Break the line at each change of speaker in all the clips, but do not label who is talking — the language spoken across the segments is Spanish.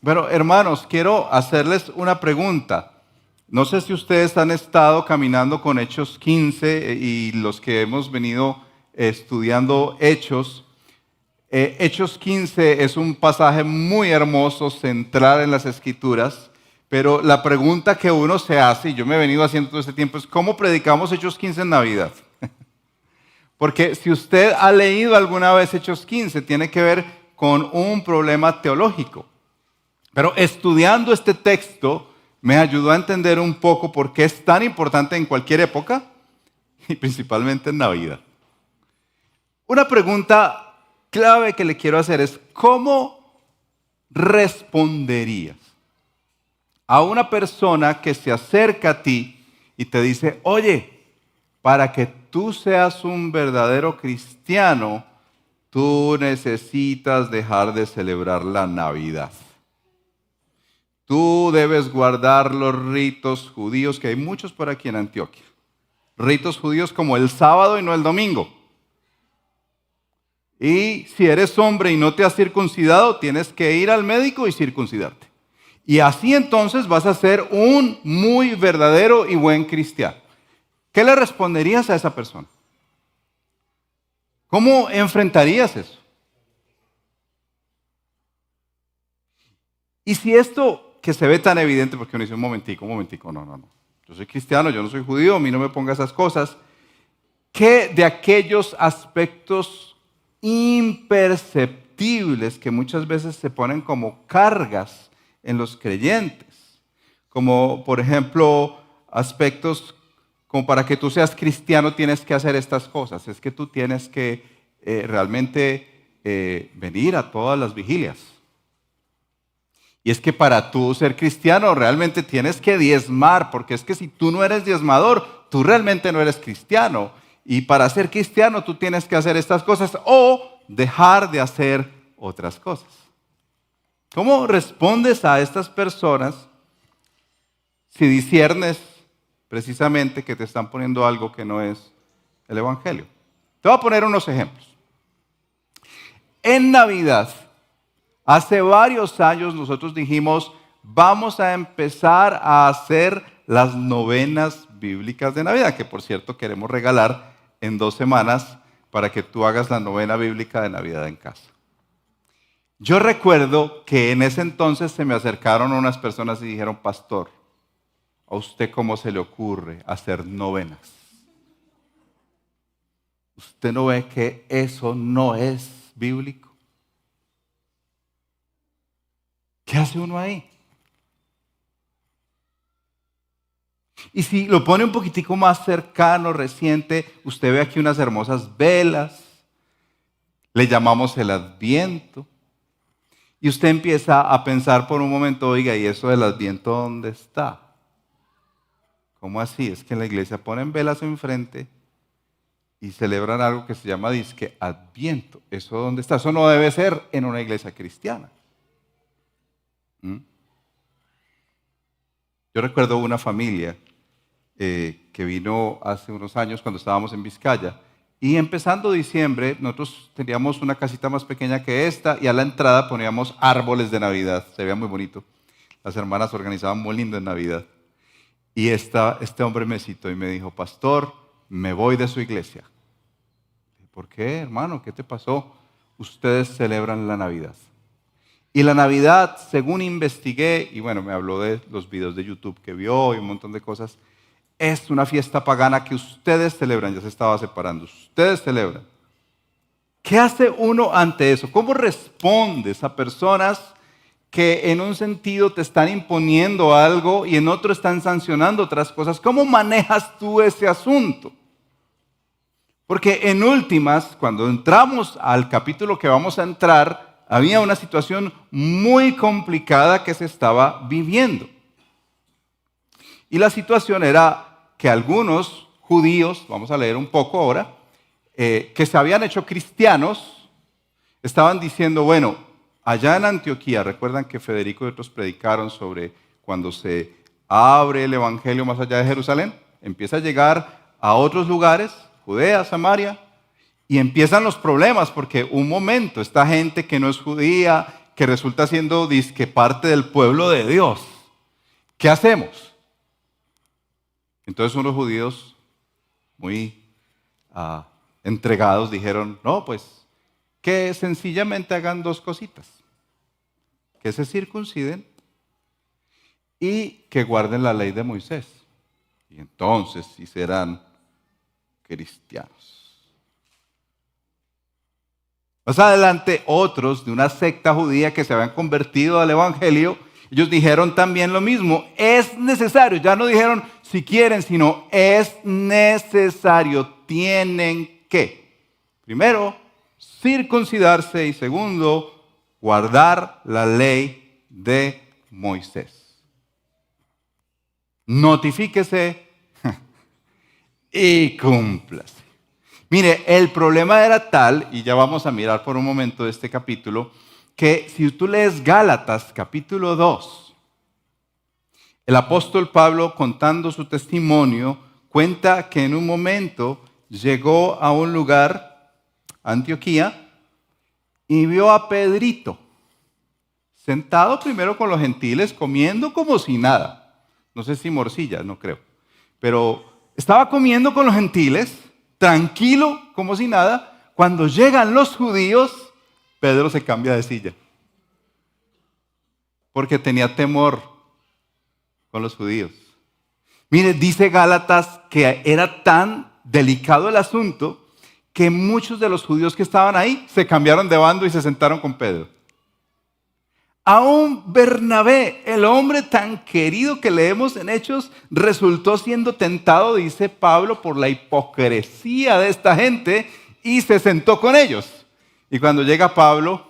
Pero hermanos, quiero hacerles una pregunta. No sé si ustedes han estado caminando con Hechos 15 y los que hemos venido estudiando Hechos. Hechos 15 es un pasaje muy hermoso, central en las Escrituras, pero la pregunta que uno se hace, y yo me he venido haciendo todo este tiempo, es ¿cómo predicamos Hechos 15 en Navidad? Porque si usted ha leído alguna vez Hechos 15, tiene que ver con un problema teológico. Pero estudiando este texto me ayudó a entender un poco por qué es tan importante en cualquier época y principalmente en Navidad. Una pregunta clave que le quiero hacer es, ¿cómo responderías a una persona que se acerca a ti y te dice, oye, para que tú seas un verdadero cristiano, tú necesitas dejar de celebrar la Navidad? Tú debes guardar los ritos judíos, que hay muchos por aquí en Antioquia. Ritos judíos como el sábado y no el domingo. Y si eres hombre y no te has circuncidado, tienes que ir al médico y circuncidarte. Y así entonces vas a ser un muy verdadero y buen cristiano. ¿Qué le responderías a esa persona? ¿Cómo enfrentarías eso? Y si esto que se ve tan evidente, porque uno dice, un momentico, no. Yo soy cristiano, yo no soy judío, a mí no me ponga esas cosas. ¿Qué de aquellos aspectos imperceptibles que muchas veces se ponen como cargas en los creyentes? Como, por ejemplo, aspectos como para que tú seas cristiano tienes que hacer estas cosas. Es que tú tienes que realmente venir a todas las vigilias. Y es que para tú ser cristiano realmente tienes que diezmar, porque es que si tú no eres diezmador, tú realmente no eres cristiano. Y para ser cristiano tú tienes que hacer estas cosas o dejar de hacer otras cosas. ¿Cómo respondes a estas personas si disciernes precisamente que te están poniendo algo que no es el Evangelio? Te voy a poner unos ejemplos. En Navidad, hace varios años nosotros dijimos, vamos a empezar a hacer las novenas bíblicas de Navidad, que por cierto queremos regalar en 2 semanas para que tú hagas la novena bíblica de Navidad en casa. Yo recuerdo que en ese entonces se me acercaron unas personas y dijeron, pastor, ¿a usted cómo se le ocurre hacer novenas? ¿Usted no ve que eso no es bíblico? ¿Qué hace uno ahí? Y si lo pone un poquitico más cercano, reciente, usted ve aquí unas hermosas velas, le llamamos el Adviento, y usted empieza a pensar por un momento, oiga, ¿y eso del Adviento dónde está? ¿Cómo así? Es que en la iglesia ponen velas enfrente y celebran algo que se llama disque Adviento. ¿Eso dónde está? Eso no debe ser en una iglesia cristiana. Yo recuerdo una familia que vino hace unos años cuando estábamos en Vizcaya y empezando diciembre nosotros teníamos una casita más pequeña que esta y a la entrada poníamos árboles de Navidad, se veía muy bonito. Las hermanas organizaban muy lindo en Navidad y este hombre me citó y me dijo, pastor, me voy de su iglesia. ¿Por qué, hermano? ¿Qué te pasó? Ustedes celebran la Navidad. Y la Navidad, según investigué, y bueno, me habló de los videos de YouTube que vio y un montón de cosas, es una fiesta pagana que ustedes celebran, ya se estaba separando, ustedes celebran. ¿Qué hace uno ante eso? ¿Cómo respondes a personas que en un sentido te están imponiendo algo y en otro están sancionando otras cosas? ¿Cómo manejas tú ese asunto? Porque en últimas, cuando entramos al capítulo que vamos a entrar, había una situación muy complicada que se estaba viviendo. Y la situación era que algunos judíos, vamos a leer un poco ahora, que se habían hecho cristianos, estaban diciendo, bueno, allá en Antioquía, recuerdan que Federico y otros predicaron sobre cuando se abre el evangelio más allá de Jerusalén, empieza a llegar a otros lugares, Judea, Samaria, y empiezan los problemas porque un momento, esta gente que no es judía, que resulta siendo dizque parte del pueblo de Dios. ¿Qué hacemos? Entonces unos judíos muy entregados dijeron, no, pues que sencillamente hagan dos cositas, que se circunciden y que guarden la ley de Moisés. Y entonces sí serán cristianos. Más adelante, otros de una secta judía que se habían convertido al evangelio, ellos dijeron también lo mismo. Es necesario, ya no dijeron si quieren, sino es necesario, tienen que. Primero, circuncidarse y segundo, guardar la ley de Moisés. Notifíquese y cúmplase. Mire, el problema era tal, y ya vamos a mirar por un momento este capítulo, que si tú lees Gálatas capítulo 2, el apóstol Pablo, contando su testimonio, cuenta que en un momento llegó a un lugar, Antioquía, y vio a Pedrito sentado primero con los gentiles, comiendo como si nada. No sé si morcilla, no creo. Pero estaba comiendo con los gentiles, tranquilo, como si nada. Cuando llegan los judíos, Pedro se cambia de silla. Porque tenía temor con los judíos. Mire, dice Gálatas que era tan delicado el asunto que muchos de los judíos que estaban ahí se cambiaron de bando y se sentaron con Pedro. Aún Bernabé, el hombre tan querido que leemos en Hechos, resultó siendo tentado, dice Pablo, por la hipocresía de esta gente y se sentó con ellos. Y cuando llega Pablo,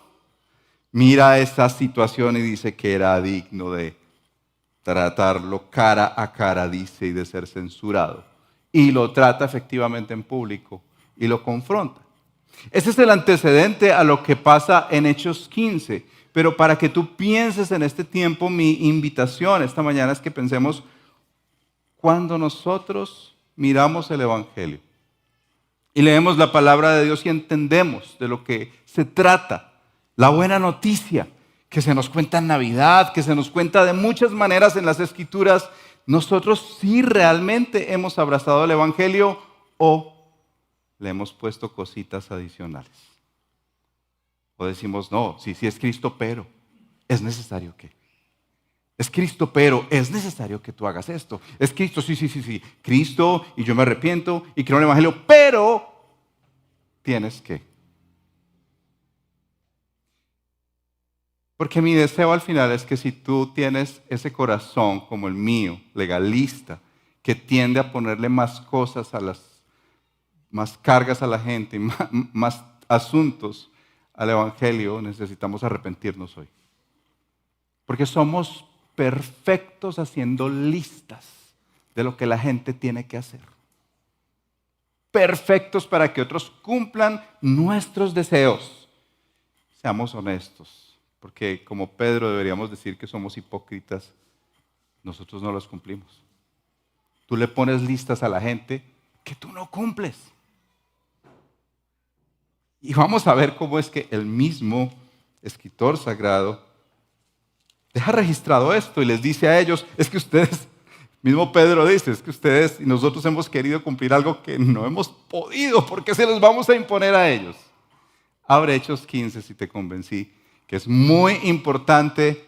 mira esta situación y dice que era digno de tratarlo cara a cara, dice, y de ser censurado. Y lo trata efectivamente en público y lo confronta. Ese es el antecedente a lo que pasa en Hechos 15. Pero para que tú pienses en este tiempo, mi invitación esta mañana es que pensemos cuando nosotros miramos el Evangelio y leemos la palabra de Dios y entendemos de lo que se trata, la buena noticia que se nos cuenta en Navidad, que se nos cuenta de muchas maneras en las Escrituras, nosotros sí realmente hemos abrazado el Evangelio o le hemos puesto cositas adicionales. O decimos, no, sí es Cristo, pero es necesario que. Es Cristo, pero es necesario que tú hagas esto. Es Cristo, sí. Cristo, y yo me arrepiento y creo en el Evangelio, pero tienes que. Porque mi deseo al final es que si tú tienes ese corazón como el mío, legalista, que tiende a ponerle más cosas más cargas a la gente, más asuntos al Evangelio, necesitamos arrepentirnos hoy. Porque somos perfectos haciendo listas de lo que la gente tiene que hacer. Perfectos para que otros cumplan nuestros deseos. Seamos honestos, porque como Pedro deberíamos decir que somos hipócritas, nosotros no los cumplimos. Tú le pones listas a la gente que tú no cumples. Y vamos a ver cómo es que el mismo escritor sagrado deja registrado esto y les dice a ellos, es que ustedes, mismo Pedro dice, es que ustedes y nosotros hemos querido cumplir algo que no hemos podido, ¿por qué se los vamos a imponer a ellos? Abre Hechos 15 si te convencí, que es muy importante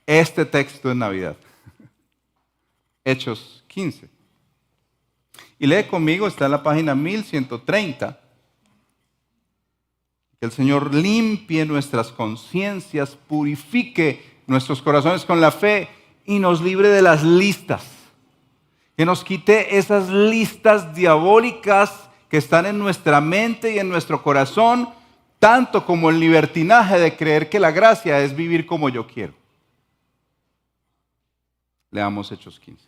este texto en Navidad. Hechos 15. Y lee conmigo, está en la página 1130. Que el Señor limpie nuestras conciencias, purifique nuestros corazones con la fe y nos libre de las listas. Que nos quite esas listas diabólicas que están en nuestra mente y en nuestro corazón, tanto como el libertinaje de creer que la gracia es vivir como yo quiero. Leamos Hechos 15.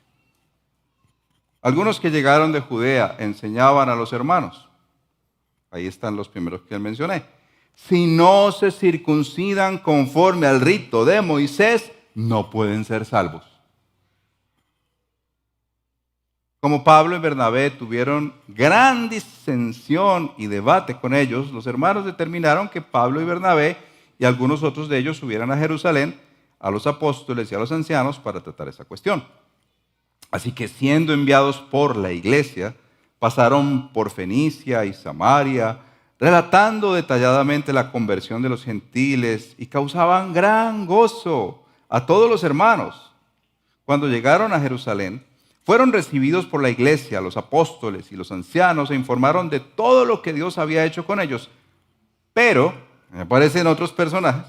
Algunos que llegaron de Judea enseñaban a los hermanos. Ahí están los primeros que mencioné. Si no se circuncidan conforme al rito de Moisés, no pueden ser salvos. Como Pablo y Bernabé tuvieron gran disensión y debate con ellos, los hermanos determinaron que Pablo y Bernabé y algunos otros de ellos subieran a Jerusalén a los apóstoles y a los ancianos para tratar esa cuestión. Así que siendo enviados por la iglesia, pasaron por Fenicia y Samaria, relatando detalladamente la conversión de los gentiles y causaban gran gozo a todos los hermanos. Cuando llegaron a Jerusalén, fueron recibidos por la iglesia, los apóstoles y los ancianos e informaron de todo lo que Dios había hecho con ellos. Pero, me aparecen otros personajes,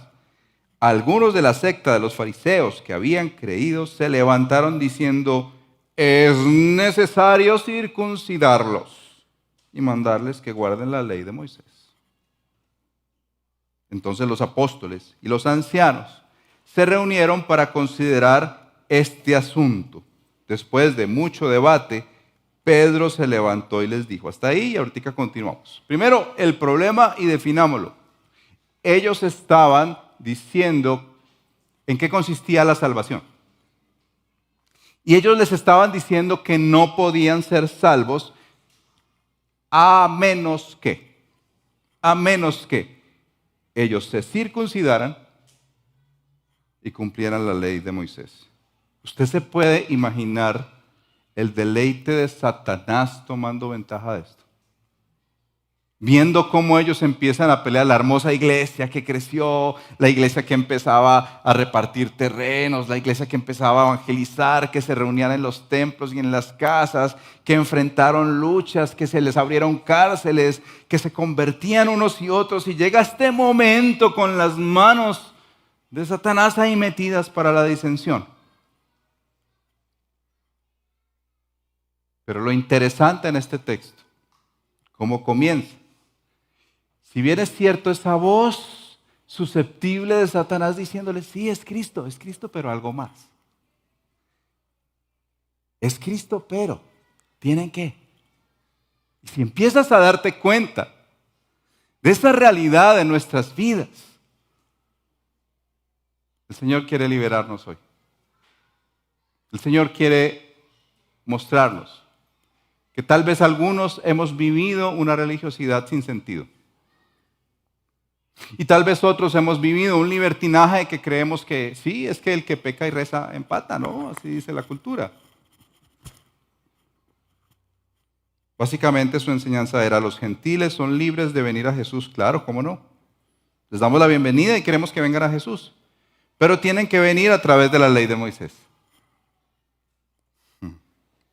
algunos de la secta de los fariseos que habían creído se levantaron diciendo: es necesario circuncidarlos y mandarles que guarden la ley de Moisés. Entonces los apóstoles y los ancianos se reunieron para considerar este asunto. Después de mucho debate, Pedro se levantó y les dijo, hasta ahí y ahorita continuamos. Primero, el problema y definámoslo. Ellos estaban diciendo en qué consistía la salvación. Y ellos les estaban diciendo que no podían ser salvos a menos que ellos se circuncidaran y cumplieran la ley de Moisés. Usted se puede imaginar el deleite de Satanás tomando ventaja de esto. Viendo cómo ellos empiezan a pelear, la hermosa iglesia que creció, la iglesia que empezaba a repartir terrenos, la iglesia que empezaba a evangelizar, que se reunían en los templos y en las casas, que enfrentaron luchas, que se les abrieron cárceles, que se convertían unos y otros. Y llega este momento con las manos de Satanás ahí metidas para la disensión. Pero lo interesante en este texto, cómo comienza. Si bien es cierto esa voz susceptible de Satanás diciéndole, sí, es Cristo, pero algo más. Es Cristo, pero ¿tienen qué? Y si empiezas a darte cuenta de esa realidad de nuestras vidas, el Señor quiere liberarnos hoy. El Señor quiere mostrarnos que tal vez algunos hemos vivido una religiosidad sin sentido. Y tal vez otros hemos vivido un libertinaje que creemos que sí, es que el que peca y reza empata, ¿no? Así dice la cultura. Básicamente su enseñanza era, los gentiles son libres de venir a Jesús. Claro, ¿cómo no? Les damos la bienvenida y queremos que vengan a Jesús. Pero tienen que venir a través de la ley de Moisés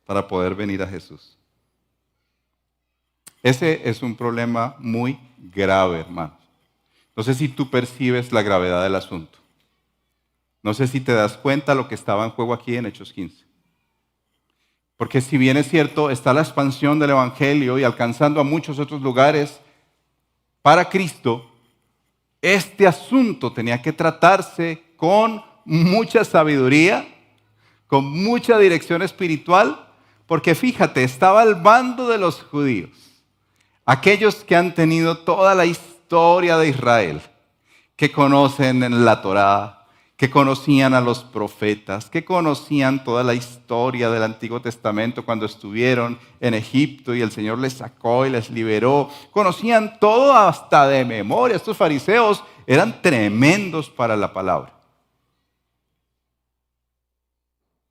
para poder venir a Jesús. Ese es un problema muy grave, hermanos. No sé si tú percibes la gravedad del asunto. No sé si te das cuenta lo que estaba en juego aquí en Hechos 15. Porque si bien es cierto, está la expansión del Evangelio y alcanzando a muchos otros lugares para Cristo, este asunto tenía que tratarse con mucha sabiduría, con mucha dirección espiritual, porque fíjate, estaba el bando de los judíos, aquellos que han tenido toda la historia de Israel, que conocen en la Torá, que conocían a los profetas, que conocían toda la historia del Antiguo Testamento cuando estuvieron en Egipto y el Señor les sacó y les liberó. Conocían todo hasta de memoria. Estos fariseos eran tremendos para la palabra.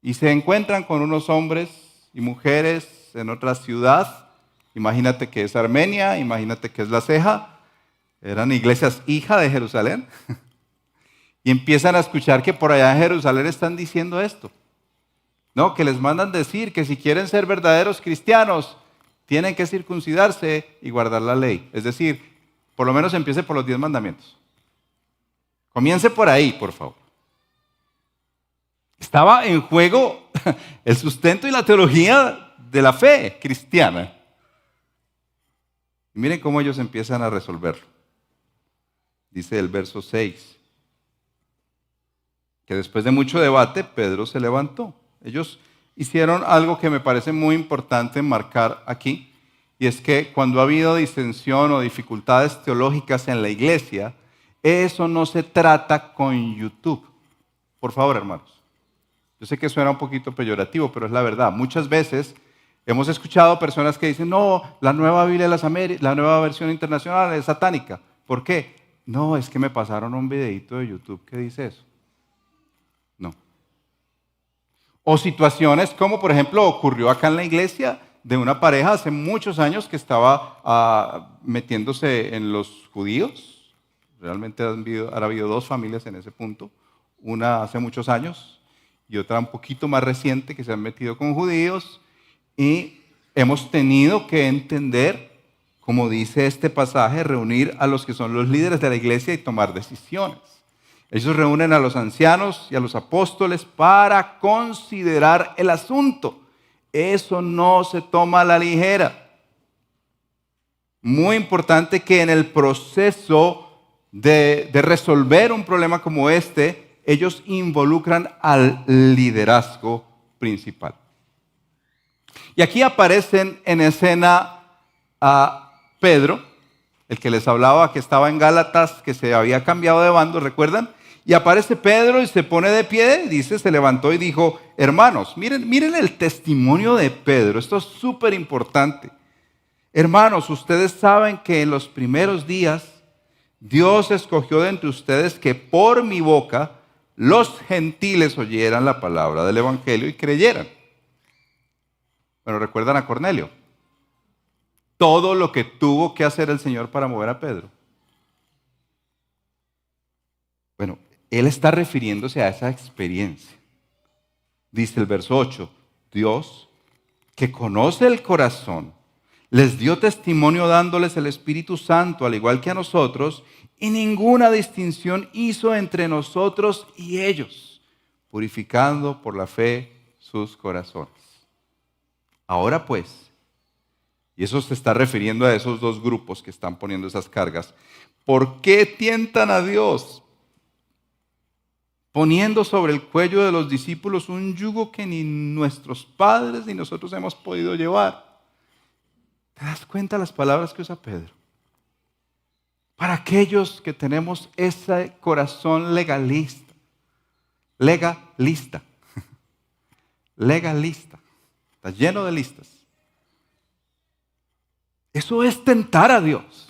Y se encuentran con unos hombres y mujeres en otra ciudad. Imagínate que es Armenia, imagínate que es La Ceja. Eran iglesias hija de Jerusalén. Y empiezan a escuchar que por allá en Jerusalén están diciendo esto. No, que les mandan decir que si quieren ser verdaderos cristianos, tienen que circuncidarse y guardar la ley. Es decir, por lo menos empiece por los 10 mandamientos. Comience por ahí, por favor. Estaba en juego el sustento y la teología de la fe cristiana. Y miren cómo ellos empiezan a resolverlo. Dice el verso 6, que después de mucho debate, Pedro se levantó. Ellos hicieron algo que me parece muy importante marcar aquí, y es que cuando ha habido disensión o dificultades teológicas en la iglesia, eso no se trata con YouTube. Por favor, hermanos. Yo sé que suena un poquito peyorativo, pero es la verdad. Muchas veces hemos escuchado personas que dicen, no, la nueva Biblia de las Américas, la nueva versión internacional es satánica. ¿Por qué? No, es que me pasaron un videito de YouTube que dice eso. No. O situaciones como, por ejemplo, ocurrió acá en la iglesia de una pareja hace muchos años que estaba metiéndose en los judíos. Realmente han habido dos familias en ese punto. Una hace muchos años y otra un poquito más reciente que se han metido con judíos. Y hemos tenido que entender, como dice este pasaje, reunir a los que son los líderes de la iglesia y tomar decisiones. Ellos reúnen a los ancianos y a los apóstoles para considerar el asunto. Eso no se toma a la ligera. Muy importante que en el proceso de resolver un problema como este, ellos involucran al liderazgo principal. Y aquí aparecen en escena a Pedro, el que les hablaba que estaba en Gálatas, que se había cambiado de bando, ¿recuerdan? Y aparece Pedro y se pone de pie, dice, se levantó y dijo, hermanos, miren el testimonio de Pedro, esto es súper importante. Hermanos, ustedes saben que en los primeros días Dios escogió de entre ustedes que por mi boca los gentiles oyeran la palabra del Evangelio y creyeran. Bueno, ¿recuerdan a Cornelio? Todo lo que tuvo que hacer el Señor para mover a Pedro. Bueno, él está refiriéndose a esa experiencia. Dice el verso 8, Dios, que conoce el corazón, les dio testimonio dándoles el Espíritu Santo, al igual que a nosotros, y ninguna distinción hizo entre nosotros y ellos, purificando por la fe sus corazones. Ahora pues, y eso se está refiriendo a esos dos grupos que están poniendo esas cargas, ¿por qué tientan a Dios? Poniendo sobre el cuello de los discípulos un yugo que ni nuestros padres ni nosotros hemos podido llevar. ¿Te das cuenta las palabras que usa Pedro? Para aquellos que tenemos ese corazón legalista, legalista, está lleno de listas. Eso es tentar a Dios.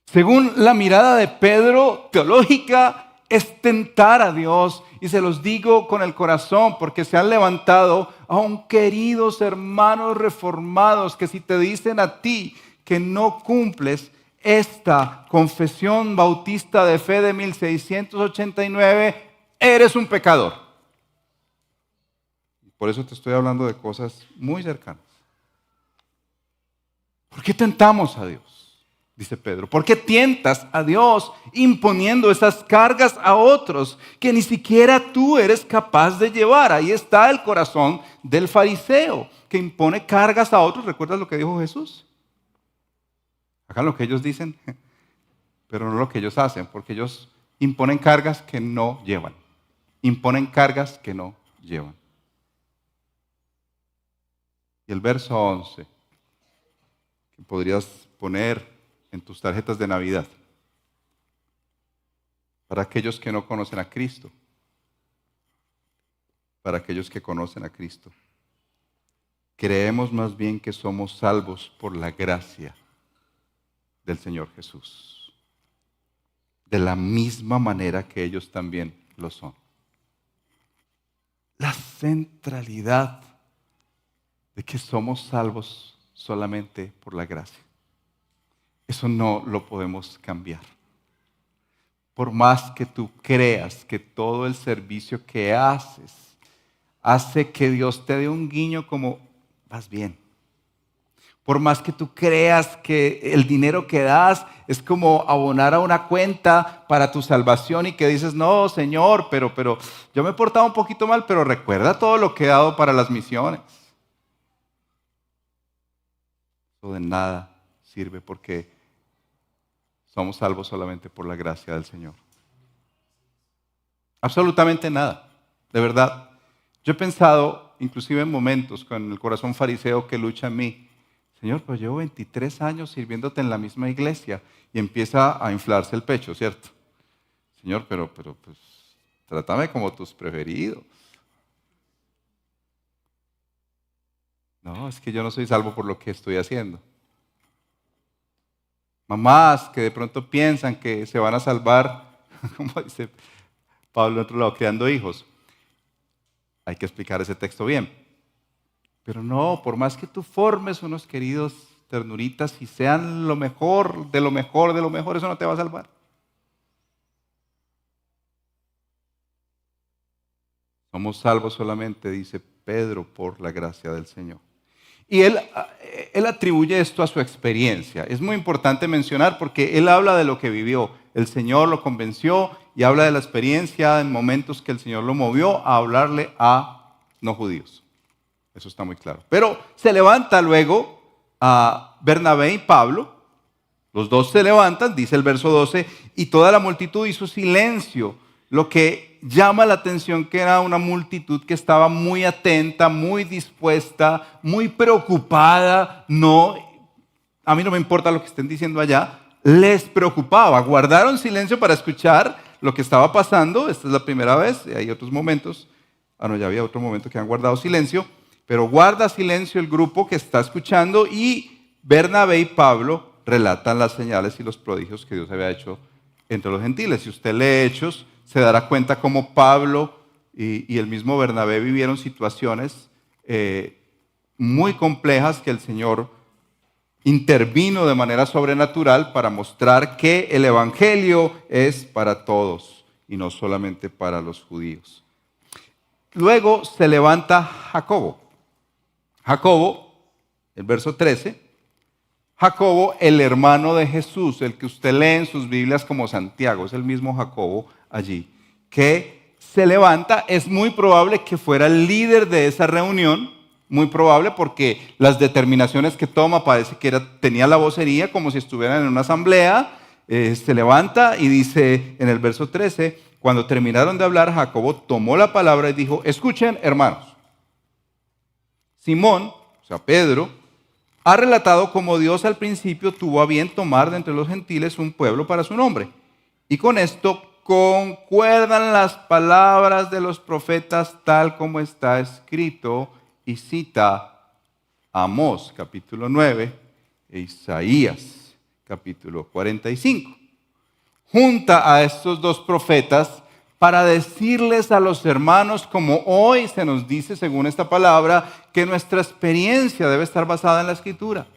Según la mirada de Pedro, teológica, es tentar a Dios. Y se los digo con el corazón, porque se han levantado aún queridos hermanos reformados que si te dicen a ti que no cumples esta confesión bautista de fe de 1689, eres un pecador. Por eso te estoy hablando de cosas muy cercanas. ¿Por qué tentamos a Dios? Dice Pedro, ¿por qué tientas a Dios imponiendo esas cargas a otros que ni siquiera tú eres capaz de llevar? Ahí está el corazón del fariseo que impone cargas a otros. ¿Recuerdas lo que dijo Jesús? Hagan lo que ellos dicen, pero no lo que ellos hacen, porque ellos imponen cargas que no llevan. Imponen cargas que no llevan. Y el verso 11, que podrías poner en tus tarjetas de Navidad, para aquellos que no conocen a Cristo, para aquellos que conocen a Cristo. Creemos más bien que somos salvos por la gracia del Señor Jesús, de la misma manera que ellos también lo son. La centralidad de que somos salvos solamente por la gracia. Eso no lo podemos cambiar. Por más que tú creas que todo el servicio que haces hace que Dios te dé un guiño como, vas bien. Por más que tú creas que el dinero que das es como abonar a una cuenta para tu salvación y que dices, no, Señor, pero yo me he portado un poquito mal, pero recuerda todo lo que he dado para las misiones. Eso de nada sirve porque somos salvos solamente por la gracia del Señor. Absolutamente nada, de verdad. Yo he pensado, inclusive en momentos con el corazón fariseo que lucha en mí, Señor, pues llevo 23 años sirviéndote en la misma iglesia y empieza a inflarse el pecho, ¿cierto? Señor, pero pues trátame como tus preferidos. No, es que yo no soy salvo por lo que estoy haciendo. mamás que de pronto piensan que se van a salvar, como dice Pablo en otro lado, creando hijos. Hay que explicar ese texto bien. Pero no, por más que tú formes unos queridos ternuritas y sean lo mejor, de lo mejor, de lo mejor, eso no te va a salvar. Somos salvos solamente, dice Pedro, por la gracia del Señor. Y él atribuye esto a su experiencia. Es muy importante mencionar porque él habla de lo que vivió. El Señor lo convenció y habla de la experiencia en momentos que el Señor lo movió a hablarle a no judíos. Eso está muy claro. Pero se levanta luego a Bernabé y Pablo. Los dos se levantan, dice el verso 12, y toda la multitud hizo silencio. Lo que llama la atención que era una multitud que estaba muy atenta, muy dispuesta, muy preocupada. No, a mí no me importa lo que estén diciendo allá. Les preocupaba. Guardaron silencio para escuchar lo que estaba pasando. Esta es la primera vez. Hay otros momentos. No, ya había otro momento que han guardado silencio. Pero guarda silencio el grupo que está escuchando y Bernabé y Pablo relatan las señales y los prodigios que Dios había hecho entre los gentiles. Si usted lee Hechos, se dará cuenta cómo Pablo y el mismo Bernabé vivieron situaciones muy complejas que el Señor intervino de manera sobrenatural para mostrar que el Evangelio es para todos y no solamente para los judíos. Luego se levanta Jacobo. Jacobo, el verso 13, Jacobo, el hermano de Jesús, el que usted lee en sus Biblias como Santiago, es el mismo Jacobo allí, que se levanta. Es muy probable que fuera el líder de esa reunión, muy probable porque las determinaciones que toma parece que tenía la vocería como si estuvieran en una asamblea. Se levanta y dice en el verso 13, cuando terminaron de hablar, Jacobo tomó la palabra y dijo, escuchen hermanos, Simón, o sea Pedro, ha relatado cómo Dios al principio tuvo a bien tomar de entre los gentiles un pueblo para su nombre. Y con esto concuerdan las palabras de los profetas tal como está escrito, y cita Amós capítulo 9 e Isaías capítulo 45. Junta a estos dos profetas para decirles a los hermanos, como hoy se nos dice según esta palabra, que nuestra experiencia debe estar basada en la Escritura.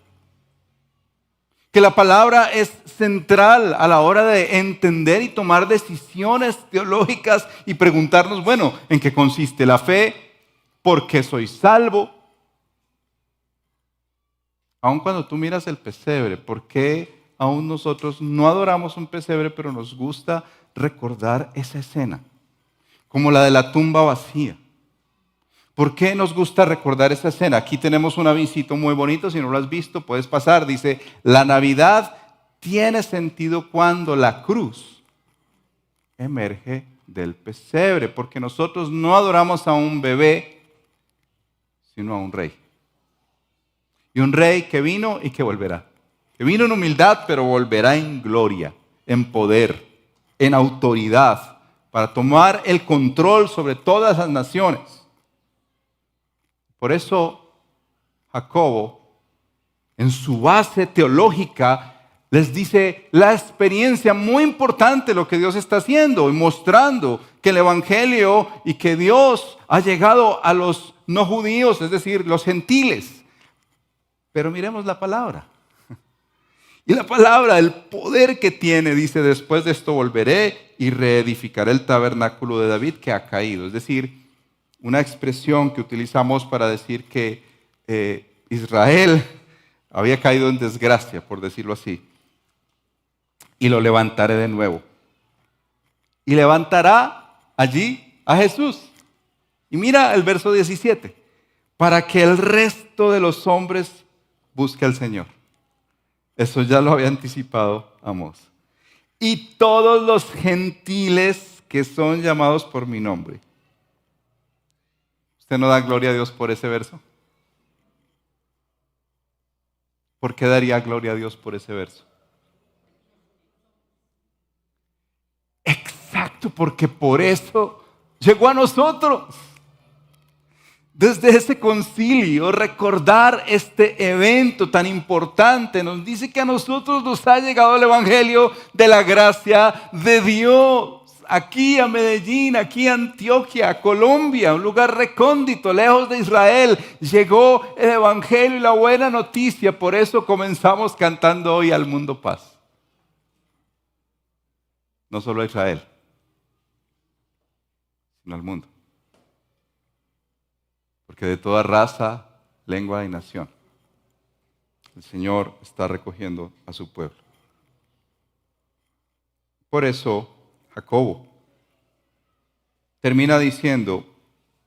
Que la palabra es central a la hora de entender y tomar decisiones teológicas y preguntarnos, bueno, ¿en qué consiste la fe? ¿Por qué soy salvo? Aun cuando tú miras el pesebre, ¿por qué aún nosotros no adoramos un pesebre, pero nos gusta recordar esa escena? Como la de la tumba vacía. ¿Por qué nos gusta recordar esa escena? Aquí tenemos un avisito muy bonito, si no lo has visto puedes pasar. Dice, la Navidad tiene sentido cuando la cruz emerge del pesebre, porque nosotros no adoramos a un bebé, sino a un rey. Y un rey que vino y que volverá. Que vino en humildad, pero volverá en gloria, en poder, en autoridad, para tomar el control sobre todas las naciones. Por eso Jacobo, en su base teológica, les dice la experiencia muy importante, lo que Dios está haciendo y mostrando que el Evangelio y que Dios ha llegado a los no judíos, es decir, los gentiles. Pero miremos la palabra. Y la palabra, el poder que tiene, dice, después de esto volveré y reedificaré el tabernáculo de David que ha caído. Es decir, una expresión que utilizamos para decir que Israel había caído en desgracia, por decirlo así. Y lo levantaré de nuevo. Y levantará allí a Jesús. Y mira el verso 17. Para que el resto de los hombres busque al Señor. Eso ya lo había anticipado Amós. Y todos los gentiles que son llamados por mi nombre. ¿Usted no da gloria a Dios por ese verso? ¿Por qué daría gloria a Dios por ese verso? Exacto, porque por eso llegó a nosotros. desde ese concilio, recordar este evento tan importante. Nos dice que a nosotros nos ha llegado el Evangelio de la gracia de Dios. Aquí a Medellín, aquí a Antioquia, a Colombia, un lugar recóndito, lejos de Israel, llegó el Evangelio y la buena noticia. Por eso comenzamos cantando hoy al mundo paz. No solo a Israel, sino al mundo. Porque de toda raza, lengua y nación, el Señor está recogiendo a su pueblo. Por eso, Jacobo termina diciendo,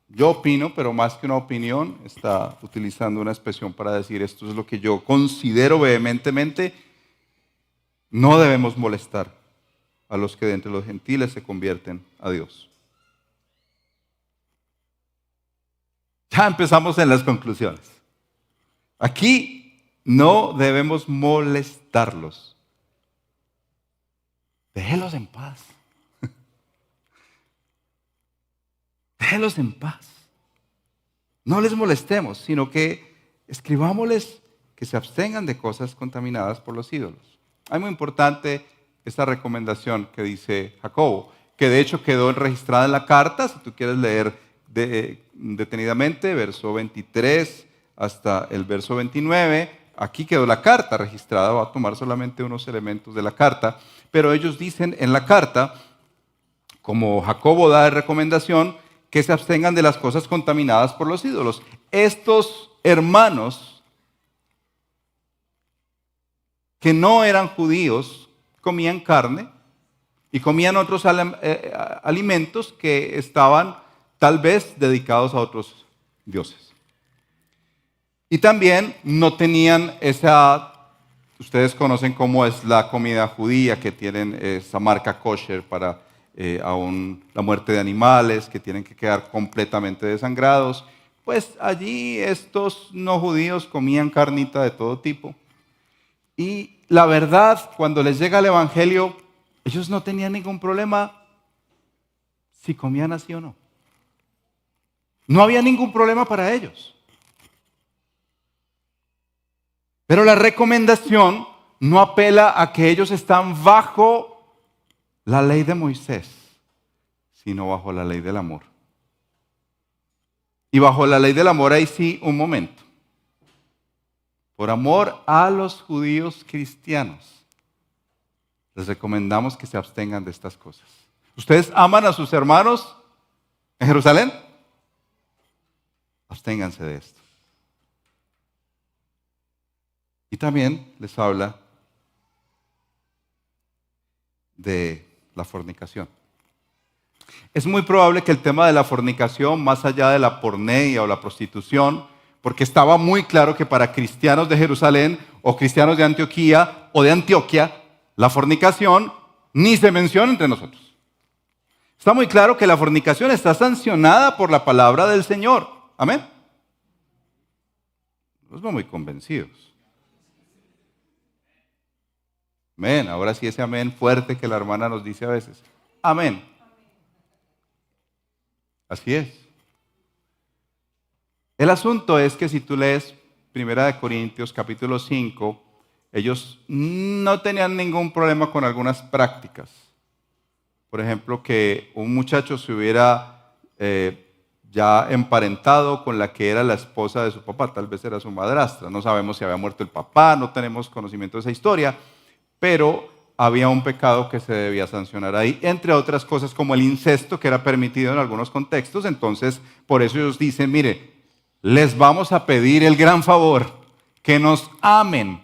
yo opino, pero más que una opinión, está utilizando una expresión para decir, esto es lo que yo considero vehementemente, no debemos molestar a los que de entre los gentiles se convierten a Dios. Ya empezamos en las conclusiones. Aquí no debemos molestarlos. Déjelos en paz. Déjelos en paz. No les molestemos, sino que escribámosles que se abstengan de cosas contaminadas por los ídolos. Es muy importante esta recomendación que dice Jacobo, que de hecho quedó registrada en la carta, si tú quieres leer detenidamente, verso 23 hasta el verso 29, aquí quedó la carta registrada, va a tomar solamente unos elementos de la carta, pero ellos dicen en la carta, como Jacobo da de recomendación, que se abstengan de las cosas contaminadas por los ídolos. Estos hermanos que no eran judíos comían carne y comían otros alimentos que estaban tal vez dedicados a otros dioses. Y también no tenían ustedes conocen cómo es la comida judía, que tienen esa marca kosher para aún la muerte de animales, que tienen que quedar completamente desangrados. Pues allí estos no judíos comían carnita de todo tipo. Y la verdad, cuando les llega el Evangelio, ellos no tenían ningún problema si comían así o no. No había ningún problema para ellos. Pero la recomendación no apela a que ellos están bajo la ley de Moisés, sino bajo la ley del amor. Y bajo la ley del amor, ahí sí, un momento. Por amor a los judíos cristianos, les recomendamos que se abstengan de estas cosas. ¿Ustedes aman a sus hermanos en Jerusalén? Absténganse de esto. Y también les habla de la fornicación. Es muy probable que el tema de la fornicación, más allá de la porneia o la prostitución, porque estaba muy claro que para cristianos de Jerusalén o cristianos de Antioquía o de Antioquia, la fornicación ni se menciona entre nosotros. Está muy claro que la fornicación está sancionada por la palabra del Señor. Amén. No estamos muy convencidos. Amén. Ahora sí ese amén fuerte que la hermana nos dice a veces. Amén. Así es. El asunto es que si tú lees 1 Corintios capítulo 5, ellos no tenían ningún problema con algunas prácticas. Por ejemplo, que un muchacho se hubiera ya emparentado con la que era la esposa de su papá, tal vez era su madrastra. No sabemos si había muerto el papá, no tenemos conocimiento de esa historia, pero había un pecado que se debía sancionar ahí, entre otras cosas como el incesto, que era permitido en algunos contextos. Entonces, por eso ellos dicen, mire, les vamos a pedir el gran favor, que nos amen,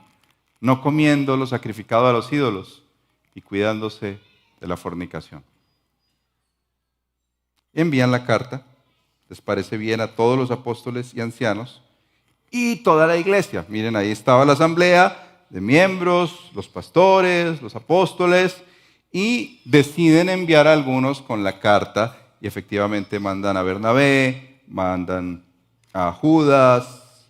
no comiendo lo sacrificado a los ídolos y cuidándose de la fornicación. Envían la carta, les parece bien a todos los apóstoles y ancianos y toda la iglesia. Miren, ahí estaba la asamblea de miembros, los pastores, los apóstoles, y deciden enviar a algunos con la carta, y efectivamente mandan a Bernabé, mandan a Judas,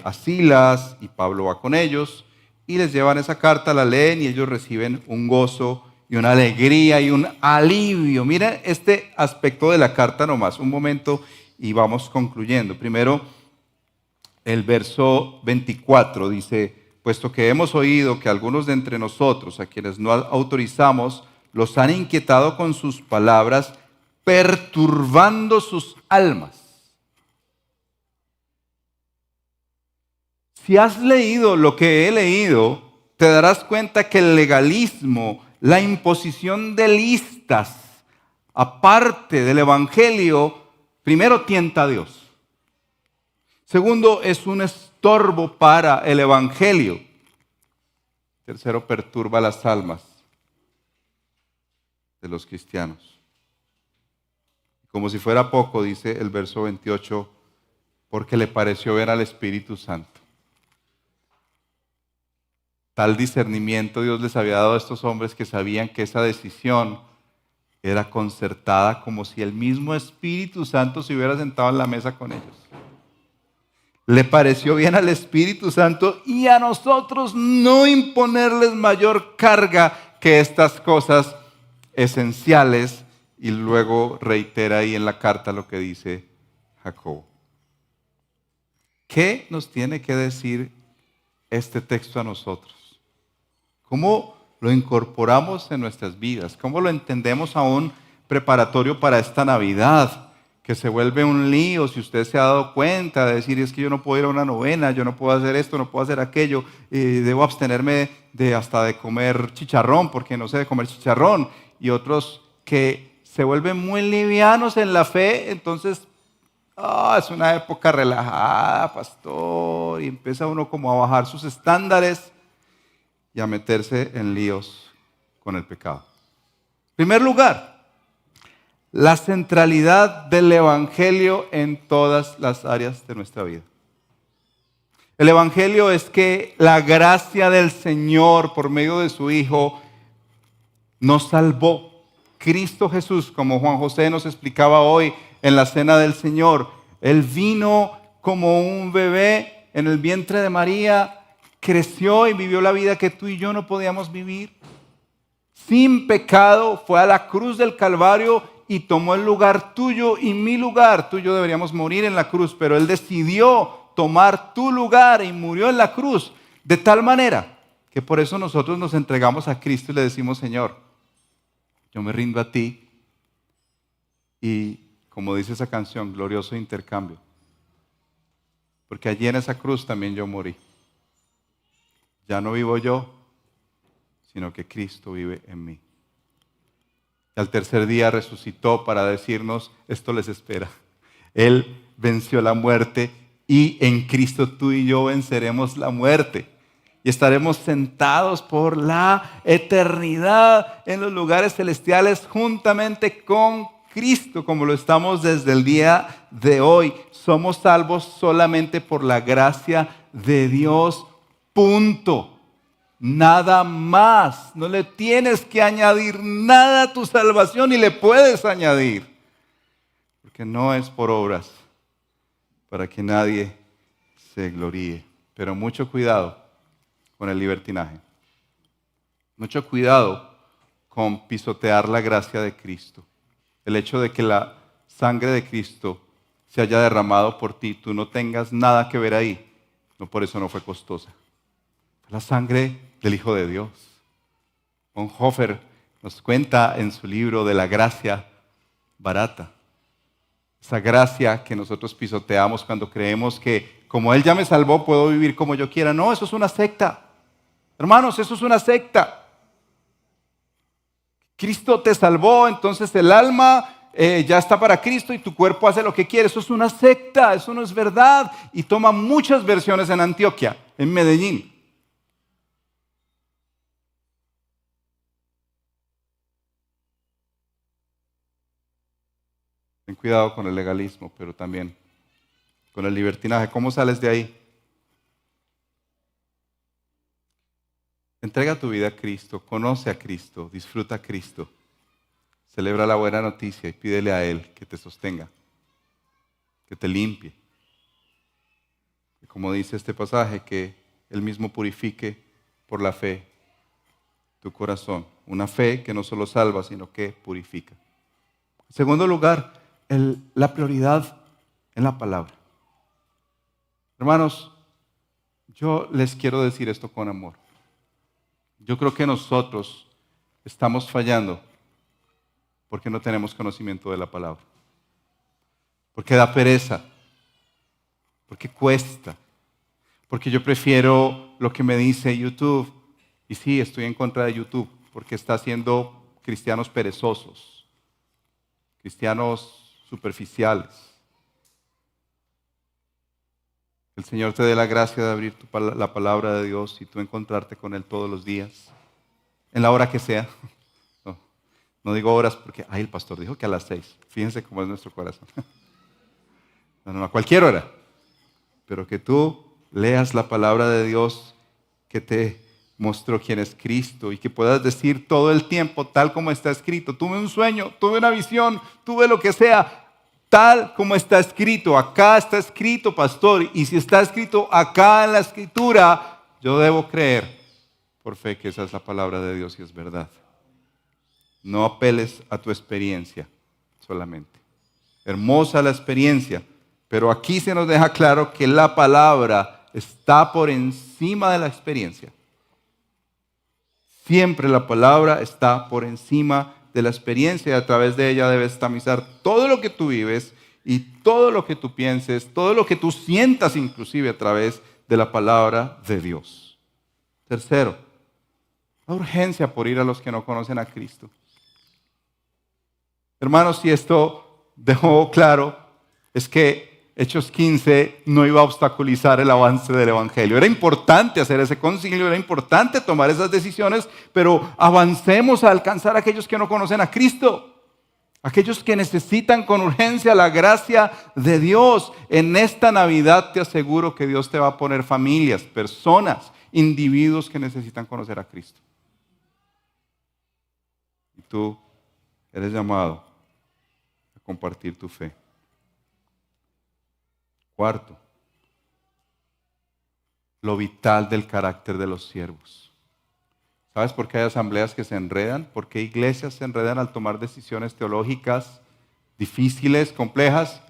a Silas, y Pablo va con ellos, y les llevan esa carta, la leen, y ellos reciben un gozo y una alegría y un alivio. Miren este aspecto de la carta nomás, un momento, y vamos concluyendo. Primero, el verso 24 dice: puesto que hemos oído que algunos de entre nosotros, a quienes no autorizamos, los han inquietado con sus palabras, perturbando sus almas. Si has leído lo que he leído, te darás cuenta que el legalismo, la imposición de listas, aparte del Evangelio, primero tienta a Dios. Segundo, es un estorbo para el Evangelio. Tercero, perturba las almas de los cristianos. Como si fuera poco, dice el verso 28, porque le pareció ver al Espíritu Santo. Tal discernimiento Dios les había dado a estos hombres que sabían que esa decisión era concertada, como si el mismo Espíritu Santo se hubiera sentado en la mesa con ellos. Le pareció bien al Espíritu Santo y a nosotros no imponerles mayor carga que estas cosas esenciales. Y luego reitera ahí en la carta lo que dice Jacobo. ¿Qué nos tiene que decir este texto a nosotros? ¿Cómo lo incorporamos en nuestras vidas? ¿Cómo lo entendemos aún preparatorio para esta Navidad? Que se vuelve un lío, si usted se ha dado cuenta, de decir: es que yo no puedo ir a una novena, yo no puedo hacer esto, no puedo hacer aquello, debo abstenerme hasta de comer chicharrón, porque no sé de comer chicharrón. Y otros que se vuelven muy livianos en la fe, entonces es una época relajada, pastor, y empieza uno como a bajar sus estándares y a meterse en líos con el pecado. En primer lugar, la centralidad del Evangelio en todas las áreas de nuestra vida. El Evangelio es que la gracia del Señor por medio de su Hijo nos salvó. Cristo Jesús, como Juan José nos explicaba hoy en la cena del Señor, Él vino como un bebé en el vientre de María, creció y vivió la vida que tú y yo no podíamos vivir. Sin pecado fue a la cruz del Calvario y tomó el lugar tuyo y mi lugar. Tú y yo deberíamos morir en la cruz, pero Él decidió tomar tu lugar y murió en la cruz, de tal manera que por eso nosotros nos entregamos a Cristo y le decimos: Señor, yo me rindo a ti. Y como dice esa canción, glorioso intercambio. Porque allí en esa cruz también yo morí. Ya no vivo yo, sino que Cristo vive en mí. Y al tercer día resucitó para decirnos: esto les espera. Él venció la muerte y en Cristo tú y yo venceremos la muerte. Y estaremos sentados por la eternidad en los lugares celestiales juntamente con Cristo, como lo estamos desde el día de hoy. Somos salvos solamente por la gracia de Dios. Punto. Nada más. No le tienes que añadir nada a tu salvación, y le puedes añadir. Porque no es por obras, para que nadie se gloríe. Pero mucho cuidado con el libertinaje. Mucho cuidado con pisotear la gracia de Cristo. El hecho de que la sangre de Cristo se haya derramado por ti, tú no tengas nada que ver ahí, no, por eso no fue costosa. Fue la sangre del Hijo de Dios. Bonhoeffer nos cuenta en su libro de la gracia barata. Esa gracia que nosotros pisoteamos cuando creemos que como Él ya me salvó, puedo vivir como yo quiera. No, eso es una secta. Hermanos, eso es una secta. Cristo te salvó, entonces el alma ya está para Cristo y tu cuerpo hace lo que quiere. Eso es una secta, eso no es verdad. Y toma muchas versiones en Antioquia, en Medellín. Ten cuidado con el legalismo, pero también con el libertinaje. ¿Cómo sales de ahí? Entrega tu vida a Cristo, conoce a Cristo, disfruta a Cristo, celebra la buena noticia y pídele a Él que te sostenga, que te limpie. Y como dice este pasaje, que Él mismo purifique por la fe tu corazón. Una fe que no solo salva, sino que purifica. En segundo lugar, la prioridad en la palabra. Hermanos, yo les quiero decir esto con amor. Yo creo que nosotros estamos fallando porque no tenemos conocimiento de la palabra. Porque da pereza. Porque cuesta. Porque yo prefiero lo que me dice YouTube. Y sí, estoy en contra de YouTube porque está haciendo cristianos perezosos, cristianos superficiales. El Señor te dé la gracia de abrir la palabra de Dios y tú encontrarte con Él todos los días, en la hora que sea. No digo horas porque, el pastor dijo que a las 6. Fíjense cómo es nuestro corazón. No, a cualquier hora. Pero que tú leas la palabra de Dios que te mostró quién es Cristo y que puedas decir todo el tiempo tal como está escrito. Tuve un sueño, tuve una visión, tuve lo que sea, tal como está escrito. Acá está escrito, pastor, y si está escrito acá en la escritura, yo debo creer por fe que esa es la palabra de Dios y es verdad. No apeles a tu experiencia solamente. Hermosa la experiencia, pero aquí se nos deja claro que la palabra está por encima de la experiencia. Siempre la palabra está por encima de la experiencia y a través de ella debes tamizar todo lo que tú vives y todo lo que tú pienses, todo lo que tú sientas inclusive a través de la palabra de Dios. Tercero, la urgencia por ir a los que no conocen a Cristo. Hermanos, si esto dejó claro, es que Hechos 15 no iba a obstaculizar el avance del Evangelio. Era importante hacer ese concilio, era importante tomar esas decisiones, pero avancemos a alcanzar a aquellos que no conocen a Cristo. Aquellos que necesitan con urgencia la gracia de Dios. En esta Navidad te aseguro que Dios te va a poner familias, personas, individuos que necesitan conocer a Cristo. Y tú eres llamado a compartir tu fe. Cuarto, lo vital del carácter de los siervos. ¿Sabes por qué hay asambleas que se enredan? ¿Por qué iglesias se enredan al tomar decisiones teológicas difíciles, complejas?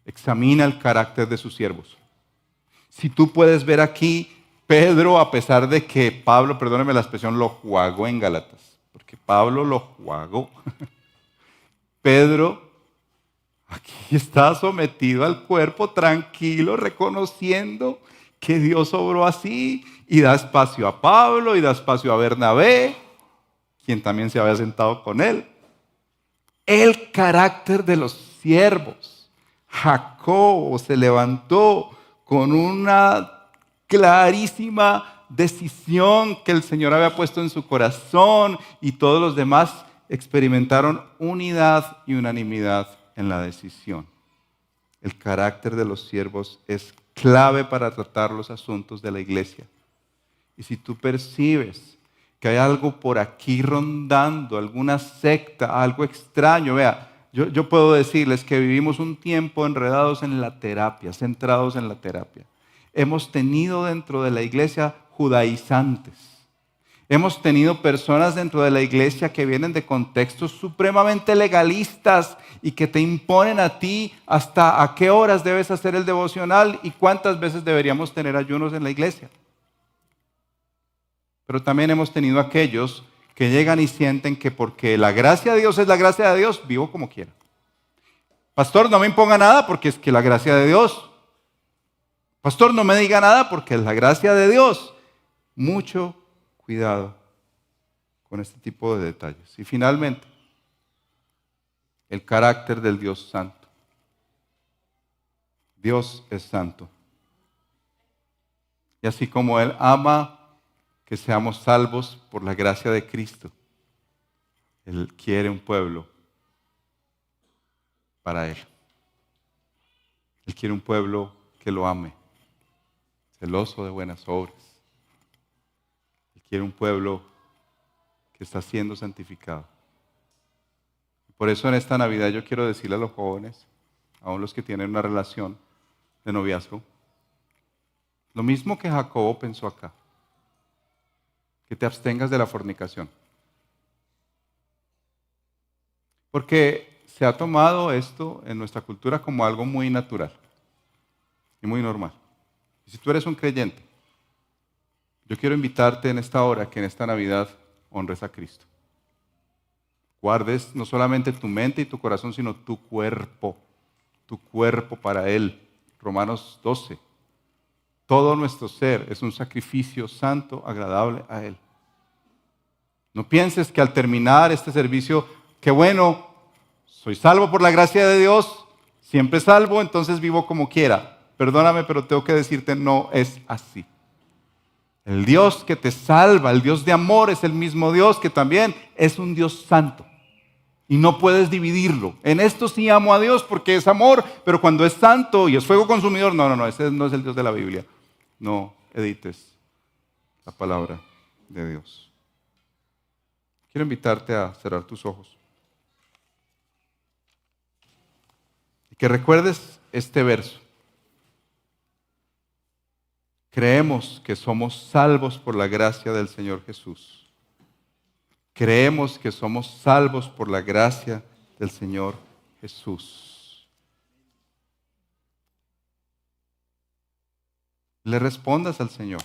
Examina el carácter de sus siervos. Si tú puedes ver aquí, Pedro, a pesar de que Pablo, perdóneme la expresión, lo jugó en Gálatas, porque Pablo lo jugó. Pedro aquí está sometido al cuerpo, tranquilo, reconociendo que Dios obró así y da espacio a Pablo y da espacio a Bernabé, quien también se había sentado con él. El carácter de los siervos. Jacobo se levantó con una clarísima decisión que el Señor había puesto en su corazón y todos los demás experimentaron unidad y unanimidad en la decisión. El carácter de los siervos es clave para tratar los asuntos de la iglesia. Y si tú percibes que hay algo por aquí rondando, alguna secta, algo extraño, vea, yo puedo decirles que vivimos un tiempo enredados en la terapia, centrados en la terapia. Hemos tenido dentro de la iglesia judaizantes. Hemos tenido personas dentro de la iglesia que vienen de contextos supremamente legalistas y que te imponen a ti hasta a qué horas debes hacer el devocional y cuántas veces deberíamos tener ayunos en la iglesia. Pero también hemos tenido aquellos que llegan y sienten que porque la gracia de Dios es la gracia de Dios, vivo como quiera. Pastor, no me imponga nada porque es que la gracia de Dios. Pastor, no me diga nada porque es la gracia de Dios. Mucho cuidado con este tipo de detalles. Y finalmente, el carácter del Dios santo. Dios es santo. Y así como Él ama que seamos salvos por la gracia de Cristo, Él quiere un pueblo para Él. Él quiere un pueblo que lo ame, celoso de buenas obras. Él quiere un pueblo que está siendo santificado. Por eso en esta Navidad yo quiero decirle a los jóvenes, aún los que tienen una relación de noviazgo, lo mismo que Jacobo pensó acá, que te abstengas de la fornicación. Porque se ha tomado esto en nuestra cultura como algo muy natural y muy normal. Y si tú eres un creyente, yo quiero invitarte en esta hora que en esta Navidad honres a Cristo. Guardes no solamente tu mente y tu corazón, sino tu cuerpo para Él. Romanos 12. Todo nuestro ser es un sacrificio santo, agradable a Él. No pienses que al terminar este servicio, qué bueno, soy salvo por la gracia de Dios, siempre salvo, entonces vivo como quiera. Perdóname, pero tengo que decirte, no es así. El Dios que te salva, el Dios de amor, es el mismo Dios que también es un Dios santo. Y no puedes dividirlo. En esto sí amo a Dios porque es amor, pero cuando es santo y es fuego consumidor, no, ese no es el Dios de la Biblia. No edites la palabra de Dios. Quiero invitarte a cerrar tus ojos. Y que recuerdes este verso. Creemos que somos salvos por la gracia del Señor Jesús. Creemos que somos salvos por la gracia del Señor Jesús. Le respondas al Señor.